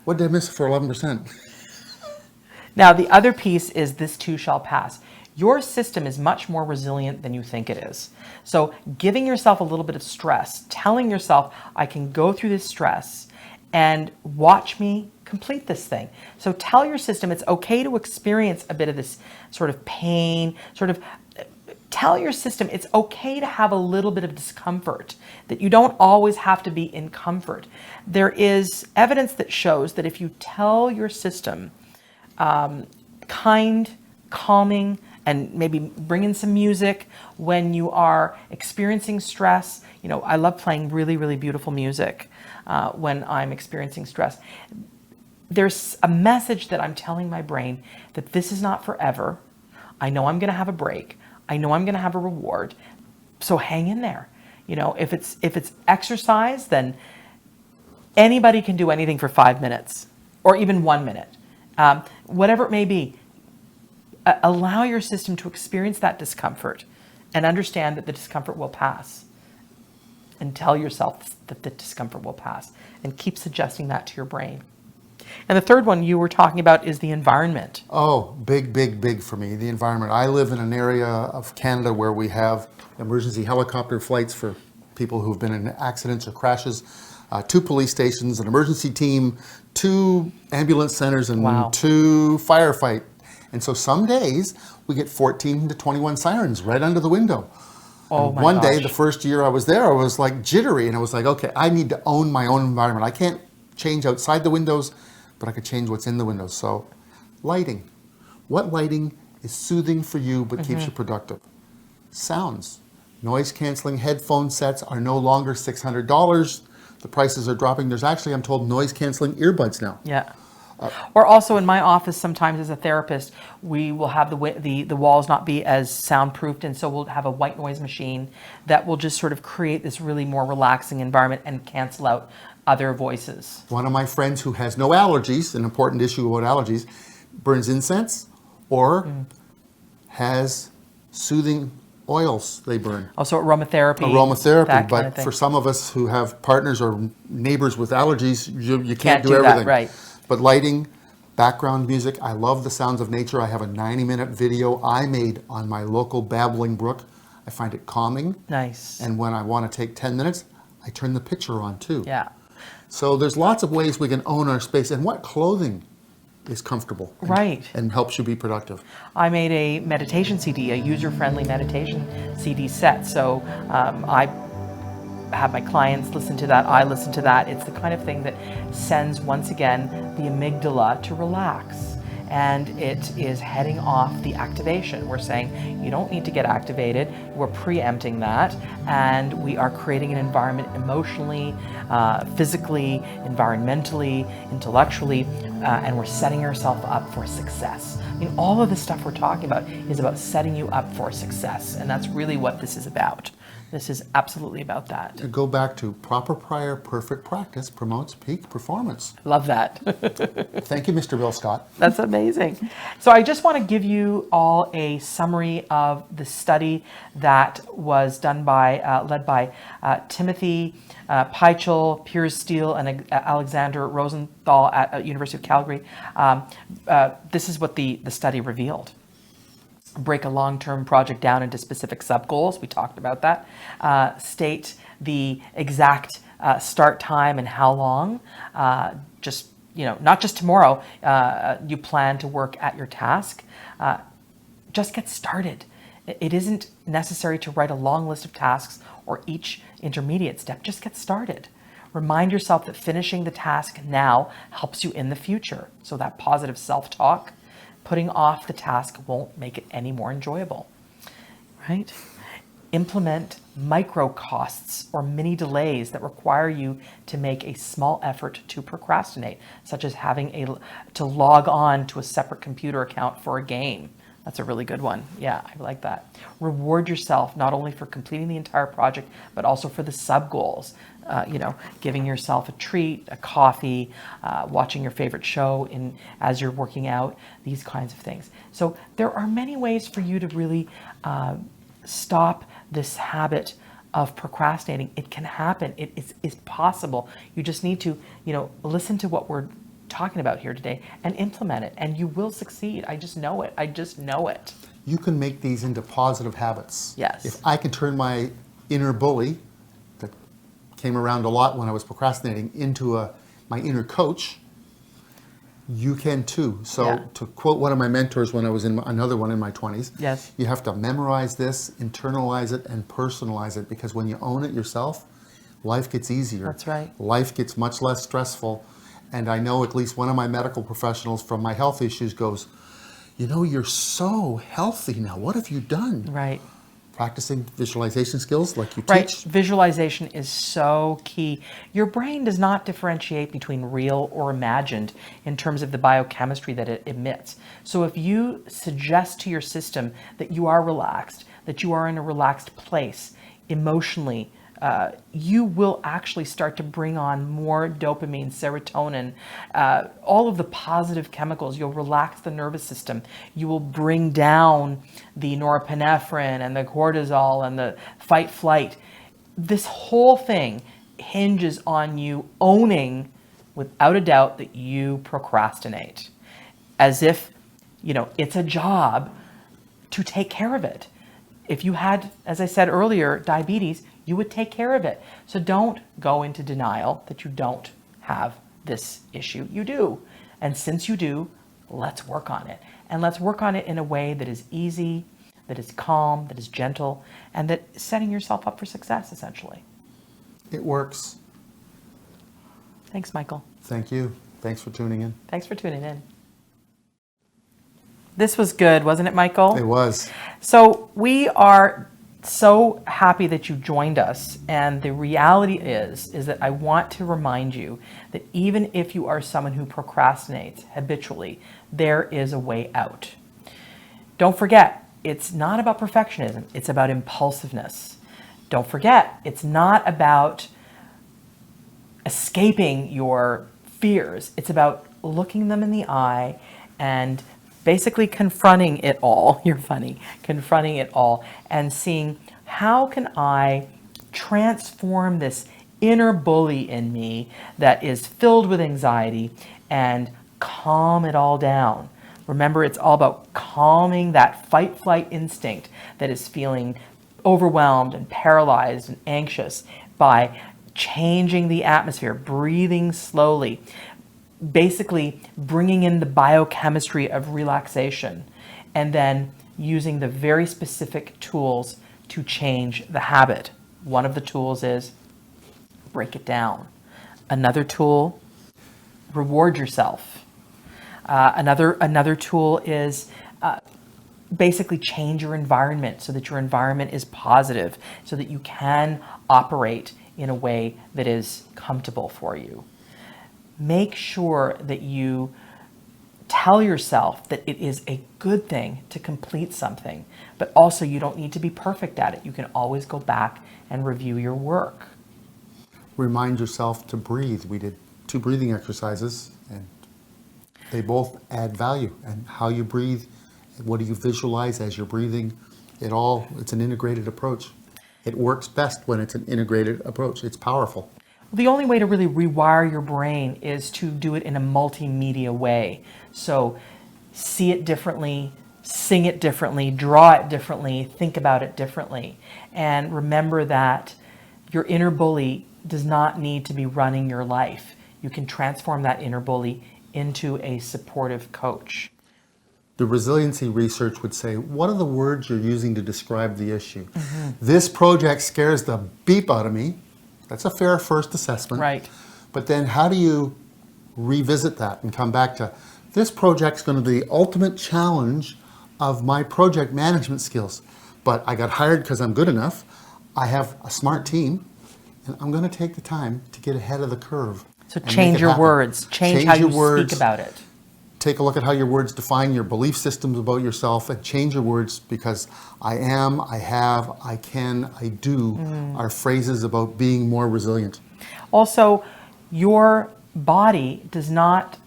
Speaker 1: what did I miss for 11%?
Speaker 2: Now, the other piece is this too shall pass. Your system is much more resilient than you think it is. So giving yourself a little bit of stress, telling yourself, I can go through this stress and watch me complete this thing. So tell your system it's okay to experience a bit of this sort of pain, tell your system it's okay to have a little bit of discomfort, that you don't always have to be in comfort. There is evidence that shows that if you tell your system kind, calming, and maybe bring in some music when you are experiencing stress. I love playing really, really beautiful music when I'm experiencing stress. There's a message that I'm telling my brain that this is not forever. I know I'm going to have a break. I know I'm going to have a reward. So hang in there. If it's exercise, then anybody can do anything for 5 minutes or even 1 minute. Whatever it may be, allow your system to experience that discomfort and understand that the discomfort will pass. And tell yourself that the discomfort will pass, and keep suggesting that to your brain. And the third one you were talking about is the environment.
Speaker 1: Oh, big for me, the environment. I live in an area of Canada where we have emergency helicopter flights for people who've been in accidents or crashes, 2 police stations, an emergency team, 2 ambulance centers, and 2 firefight. And so some days we get 14 to 21 sirens right under the window.
Speaker 2: Oh,
Speaker 1: and one day, the first year I was there, I was like jittery, and I was like, okay, I need to own my own environment. I can't change outside the windows, but I could change what's in the windows. So lighting. What lighting is soothing for you but keeps you productive? Sounds. Noise canceling headphone sets are no longer $600. The prices are dropping. There's actually, I'm told, noise canceling earbuds now.
Speaker 2: Yeah. Or also in my office, sometimes as a therapist, we will have the walls not be as soundproofed, and so we'll have a white noise machine that will just sort of create this really more relaxing environment and cancel out other voices.
Speaker 1: One of my friends who has no allergies, an important issue about allergies, burns incense or has soothing oils they burn.
Speaker 2: Also aromatherapy.
Speaker 1: Aromatherapy, but for some of us who have partners or neighbors with allergies, you can't do everything.
Speaker 2: That, right.
Speaker 1: But lighting, background music, I love the sounds of nature. I have a 90-minute video I made on my local babbling brook. I find it calming.
Speaker 2: Nice.
Speaker 1: And when I want to take 10 minutes, I turn the picture on too.
Speaker 2: Yeah.
Speaker 1: So there's lots of ways we can own our space, and what clothing is comfortable and helps you be productive.
Speaker 2: I made a meditation CD, a user-friendly meditation CD set. So I have my clients listen to that. I listen to that. It's the kind of thing that sends, once again, the amygdala to relax and it is heading off the activation. We're saying you don't need to get activated. We're preempting that, and we are creating an environment emotionally, physically, environmentally, intellectually, and we're setting yourself up for success. I mean, all of the stuff we're talking about is about setting you up for success, and that's really what this is about. This is absolutely about that.
Speaker 1: To go back to proper prior perfect practice promotes peak performance.
Speaker 2: Love that.
Speaker 1: Thank you, Mr. Bill Scott.
Speaker 2: That's amazing. So I just want to give you all a summary of the study that was done by, led by Timothy Peichel, Piers Steele, and Alexander Rosenthal at University of Calgary. This is what the study revealed. Break a long-term project down into specific sub-goals. We talked about that. State the exact start time and how long. Just, not just tomorrow, you plan to work at your task. Just get started. It isn't necessary to write a long list of tasks or each intermediate step. Just get started. Remind yourself that finishing the task now helps you in the future. So that positive self-talk. Putting off the task won't make it any more enjoyable, right? Implement micro costs or mini delays that require you to make a small effort to procrastinate, such as having to log on to a separate computer account for a game. That's a really good one. Yeah, I like that. Reward yourself not only for completing the entire project, but also for the sub goals. Giving yourself a treat, a coffee, watching your favorite show as you're working out, these kinds of things. So there are many ways for you to really stop this habit of procrastinating. It can happen. It is possible. You just need to, listen to what we're talking about here today and implement it, and you will succeed. I just know it.
Speaker 1: You can make these into positive habits.
Speaker 2: Yes.
Speaker 1: If I can turn my inner bully that came around a lot when I was procrastinating into my inner coach, you can too. So to quote one of my mentors when I was in another one in my 20s,
Speaker 2: yes,
Speaker 1: you have to memorize this, internalize it, and personalize it, because when you own it yourself, life gets easier.
Speaker 2: That's right.
Speaker 1: Life gets much less stressful. And I know at least one of my medical professionals from my health issues goes, you're so healthy now. What have you done?
Speaker 2: Right.
Speaker 1: Practicing visualization skills like you teach.
Speaker 2: Right. Visualization is so key. Your brain does not differentiate between real or imagined in terms of the biochemistry that it emits. So if you suggest to your system that you are relaxed, that you are in a relaxed place emotionally, you will actually start to bring on more dopamine, serotonin, all of the positive chemicals. You'll relax the nervous system. You will bring down the norepinephrine and the cortisol and the fight flight. This whole thing hinges on you owning, without a doubt, that you procrastinate. As if, it's a job to take care of it. If you had, as I said earlier, diabetes, you would take care of it. So don't go into denial that you don't have this issue. You do. And since you do, let's work on it. And let's work on it in a way that is easy, that is calm, that is gentle, and that is setting yourself up for success, essentially.
Speaker 1: It works.
Speaker 2: Thanks, Michael.
Speaker 1: Thank you. Thanks for tuning in.
Speaker 2: Thanks for tuning in. This was good, wasn't it, Michael?
Speaker 1: It was.
Speaker 2: So we are so happy that you joined us, and the reality is that I want to remind you that even if you are someone who procrastinates habitually, there is a way out. Don't forget, it's not about perfectionism, it's about impulsiveness. Don't forget, it's not about escaping your fears, it's about looking them in the eye and basically confronting it all. You're funny. Confronting it all and seeing, how can I transform this inner bully in me that is filled with anxiety and calm it all down. Remember, it's all about calming that fight-flight instinct that is feeling overwhelmed and paralyzed and anxious by changing the atmosphere, breathing slowly, basically bringing in the biochemistry of relaxation, and then using the very specific tools to change the habit. One of the tools is break it down. Another tool, reward yourself. Another tool is basically change your environment so that your environment is positive, so that you can operate in a way that is comfortable for you. Make sure that you tell yourself that it is a good thing to complete something, but also you don't need to be perfect at it. You can always go back and review your work.
Speaker 1: Remind yourself to breathe. We did 2 breathing exercises, and they both add value. And how you breathe, what do you visualize as you're breathing, it's an integrated approach. It works best when it's an integrated approach. It's powerful.
Speaker 2: The only way to really rewire your brain is to do it in a multimedia way. So see it differently, sing it differently, draw it differently, think about it differently. And remember that your inner bully does not need to be running your life. You can transform that inner bully into a supportive coach.
Speaker 1: The resiliency research would say, what are the words you're using to describe the issue? Mm-hmm. This project scares the beep out of me. That's a fair first assessment.
Speaker 2: Right.
Speaker 1: But then how do you revisit that and come back to, this project's going to be the ultimate challenge of my project management skills. But I got hired because I'm good enough. I have a smart team, and I'm going to take the time to get ahead of the curve.
Speaker 2: So change your words. Change how you speak about it.
Speaker 1: Take a look at how your words define your belief systems about yourself, and change your words, because I am, I have, I can, I do are phrases about being more resilient.
Speaker 2: Also, your body does not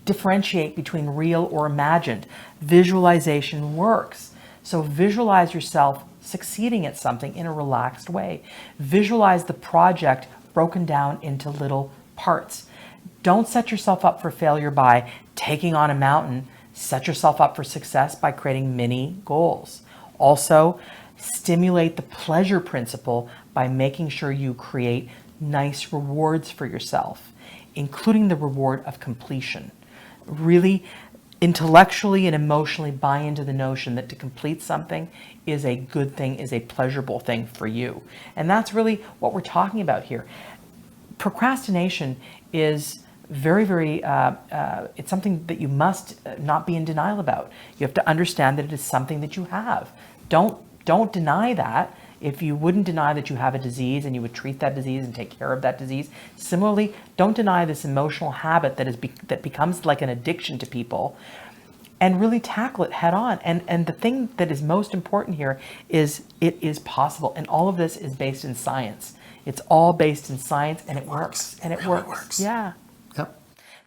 Speaker 2: differentiate between real or imagined. Visualization works. So visualize yourself succeeding at something in a relaxed way. Visualize the project broken down into little parts. Don't set yourself up for failure by taking on a mountain. Set yourself up for success by creating mini goals. Also, stimulate the pleasure principle by making sure you create nice rewards for yourself, including the reward of completion. Really intellectually and emotionally buy into the notion that to complete something is a good thing, is a pleasurable thing for you. And that's really what we're talking about here. Procrastination is very, it's something that you must not be in denial about. You have to understand that it is something that you have. Don't deny that. If you wouldn't deny that you have a disease and you would treat that disease and take care of that disease, similarly, don't deny this emotional habit that becomes like an addiction to people, and really tackle it head on. And the thing that is most important here is it is possible. And all of this is based in science. It's all based in science, and it works. And it
Speaker 1: really
Speaker 2: works.
Speaker 1: works.
Speaker 2: Yeah.
Speaker 1: Yep.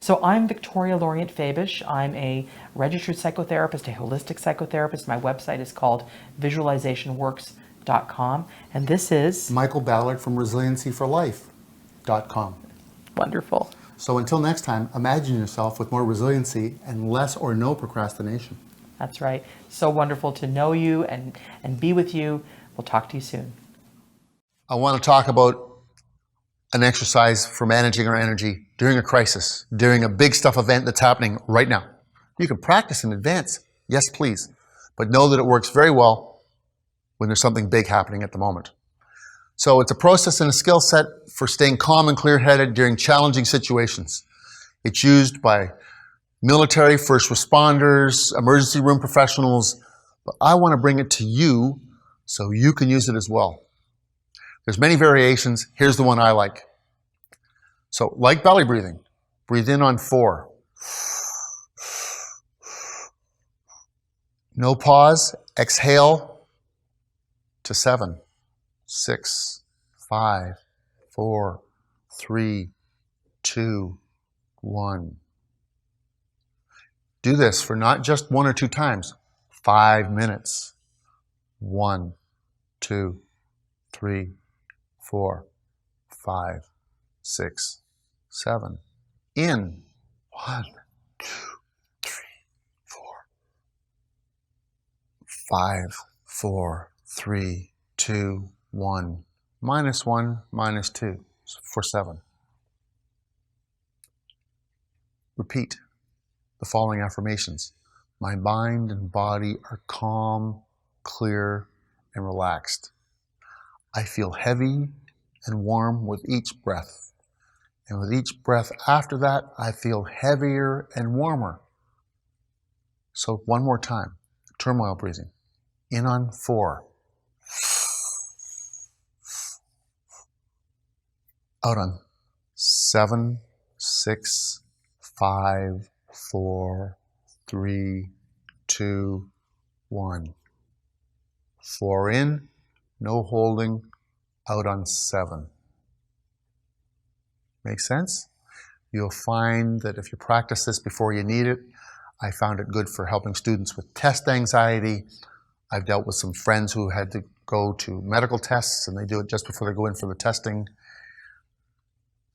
Speaker 2: So I'm Victoria Lorient Fabish. I'm a registered psychotherapist, a holistic psychotherapist. My website is called visualizationworks.com. And this is
Speaker 1: Michael Ballard from resiliencyforlife.com.
Speaker 2: wonderful.
Speaker 1: So until next time, imagine yourself with more resiliency and less or no procrastination.
Speaker 2: That's right. So wonderful to know you and be with you. We'll talk to you soon.
Speaker 1: I want to talk about an exercise for managing our energy during a crisis, during a big stuff event that's happening right now. You can practice in advance, yes please, but know that it works very well when there's something big happening at the moment. So it's a process and a skill set for staying calm and clear-headed during challenging situations. It's used by military, first responders, emergency room professionals, but I want to bring it to you so you can use it as well. There's many variations. Here's the one I like. So, like belly breathing, breathe in on 4. No pause. Exhale to 7, 6, 5, 4, 3, 2, 1. Do this for not just 1 or 2 times, 5 minutes. 1, 2, 3, 4, 5, 6, 7. In 1, 2, 3, 4, 5, 4, 3, 2, 1. Minus 1, minus 2 for 7. Repeat the following affirmations. My mind and body are calm, clear, and relaxed. I feel heavy and warm with each breath, And with each breath after that, I feel heavier and warmer. So one more time, turmoil breathing. In on 4. Out on 7, 6, 5, 4, 3, 2, 1. 4 in, no holding, out on 7. Make sense? You'll find that if you practice this before you need it, I found it good for helping students with test anxiety. I've dealt with some friends who had to go to medical tests and they do it just before they go in for the testing.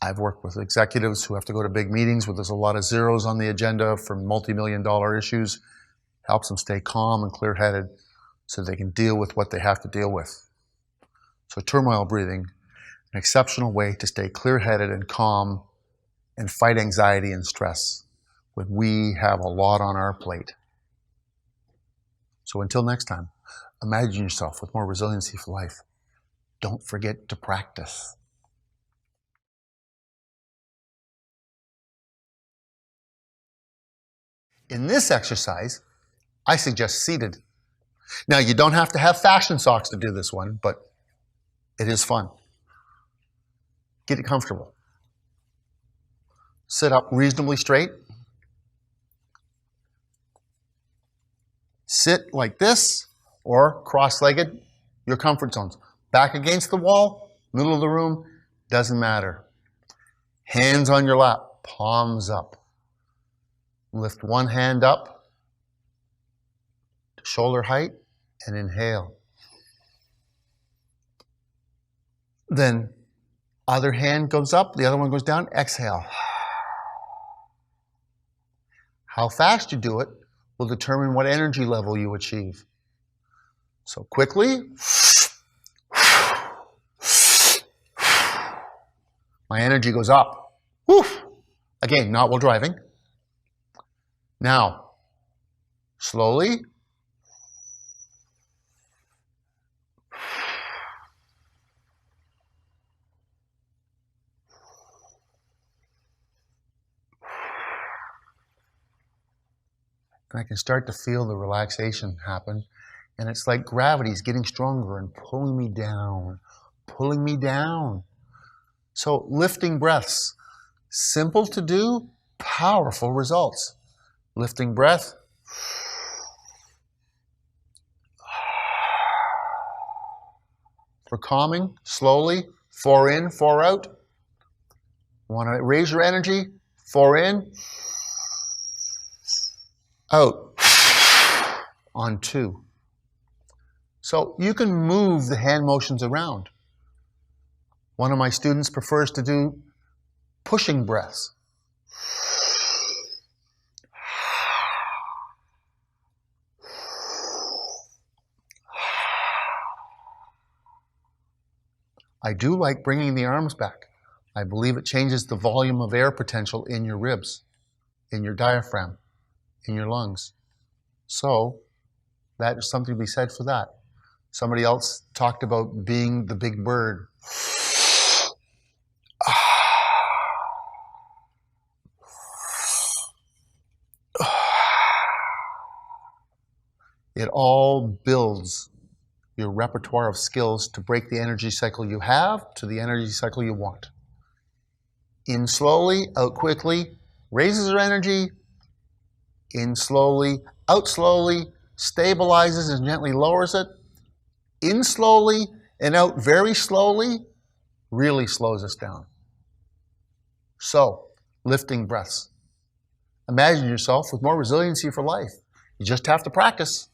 Speaker 1: I've worked with executives who have to go to big meetings where there's a lot of zeros on the agenda for multi-million-dollar issues. Helps them stay calm and clear-headed so they can deal with what they have to deal with. So turmoil breathing, an exceptional way to stay clear-headed and calm and fight anxiety and stress when we have a lot on our plate. So until next time, imagine yourself with more resiliency for life. Don't forget to practice. In this exercise, I suggest seated. Now, you don't have to have fashion socks to do this one, but it is fun. Get it comfortable. Sit up reasonably straight. Sit like this or cross-legged, your comfort zones. Back against the wall, middle of the room, doesn't matter. Hands on your lap, palms up. Lift one hand up to shoulder height and inhale. Then other hand goes up, the other one goes down, exhale. How fast you do it will determine what energy level you achieve. So quickly, my energy goes up. Woof. Again, not while driving. Now, slowly, and I can start to feel the relaxation happen. And it's like gravity's getting stronger and pulling me down, pulling me down. So lifting breaths, simple to do, powerful results. Lifting breath. For calming, slowly, 4 in, 4 out. Want to raise your energy? 4 in, out on 2. So you can move the hand motions around. One of my students prefers to do pushing breaths. I do like bringing the arms back. I believe it changes the volume of air potential in your ribs, in your diaphragm, in your lungs. So that is something to be said for that. Somebody else talked about being the big bird. It all builds your repertoire of skills to break the energy cycle you have to the energy cycle you want. In slowly, out quickly, raises your energy. In slowly, out slowly, stabilizes and gently lowers it. In slowly and out very slowly, really slows us down. So, lifting breaths. Imagine yourself with more resiliency for life. You just have to practice.